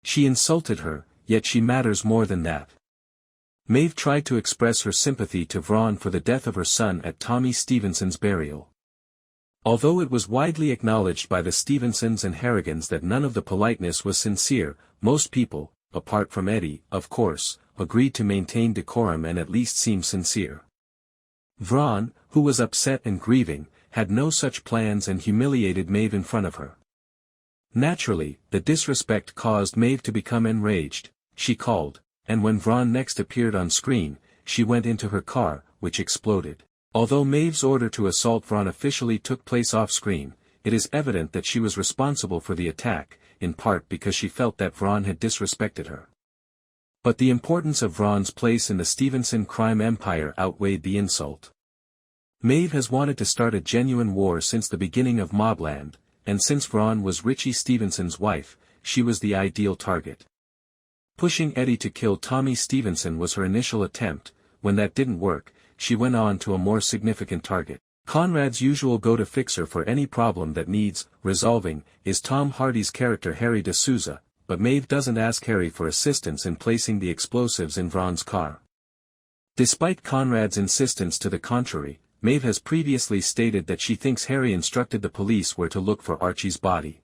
She insulted her, yet she matters more than that. Maeve tried to express her sympathy to Vron for the death of her son at Tommy Stevenson's burial. Although it was widely acknowledged by the Stevensons and Harrigans that none of the politeness was sincere, most people, apart from Eddie, of course, agreed to maintain decorum and at least seem sincere. Vron, who was upset and grieving, had no such plans and humiliated Maeve in front of her. Naturally, the disrespect caused Maeve to become enraged. She called, and when Vron next appeared on screen, she went into her car, which exploded. Although Maeve's order to assault Vron officially took place off-screen, it is evident that she was responsible for the attack, in part because she felt that Vron had disrespected her. But the importance of Vron's place in the Stevenson crime empire outweighed the insult. Maeve has wanted to start a genuine war since the beginning of MobLand, and since Vron was Richie Stevenson's wife, she was the ideal target. Pushing Eddie to kill Tommy Stevenson was her initial attempt. When that didn't work, she went on to a more significant target. Conrad's usual go-to-fixer for any problem that needs resolving is Tom Hardy's character Harry D'Souza, but Maeve doesn't ask Harry for assistance in placing the explosives in Vron's car. Despite Conrad's insistence to the contrary, Maeve has previously stated that she thinks Harry instructed the police where to look for Archie's body.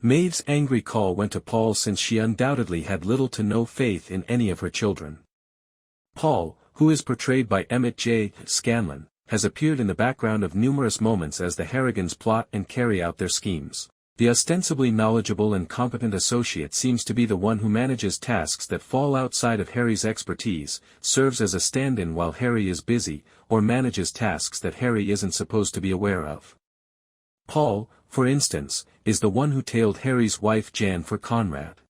Maeve's angry call went to Paul since she undoubtedly had little to no faith in any of her children. Paul, who is portrayed by Emmett J. Scanlon, has appeared in the background of numerous moments as the Harrigans plot and carry out their schemes. The ostensibly knowledgeable and competent associate seems to be the one who manages tasks that fall outside of Harry's expertise, serves as a stand-in while Harry is busy, or manages tasks that Harry isn't supposed to be aware of. Paul, for instance, is the one who tailed Harry's wife Jan for Conrad.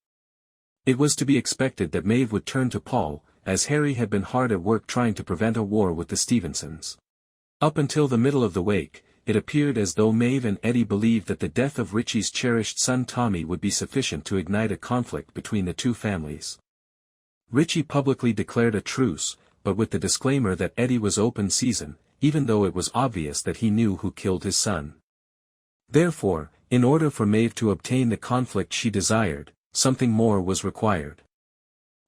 It was to be expected that Maeve would turn to Paul, as Harry had been hard at work trying to prevent a war with the Stevensons. Up until the middle of the wake, it appeared as though Maeve and Eddie believed that the death of Richie's cherished son Tommy would be sufficient to ignite a conflict between the two families. Richie publicly declared a truce, but with the disclaimer that Eddie was open season, even though it was obvious that he knew who killed his son. Therefore, in order for Maeve to obtain the conflict she desired, something more was required.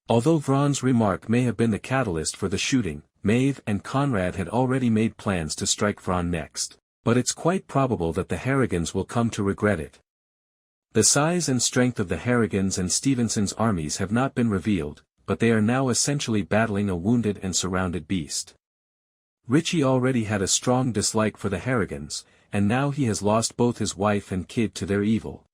Although Vron's remark may have been the catalyst for the shooting, Maeve and Conrad had already made plans to strike Vron next. But it's quite probable that the Harrigans will come to regret it. The size and strength of the Harrigans and Stevenson's armies have not been revealed, but they are now essentially battling a wounded and surrounded beast. Richie already had a strong dislike for the Harrigans, and now he has lost both his wife and kid to their evil.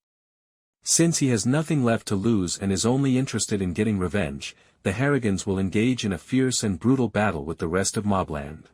Since he has nothing left to lose and is only interested in getting revenge, the Harrigans will engage in a fierce and brutal battle with the rest of MobLand.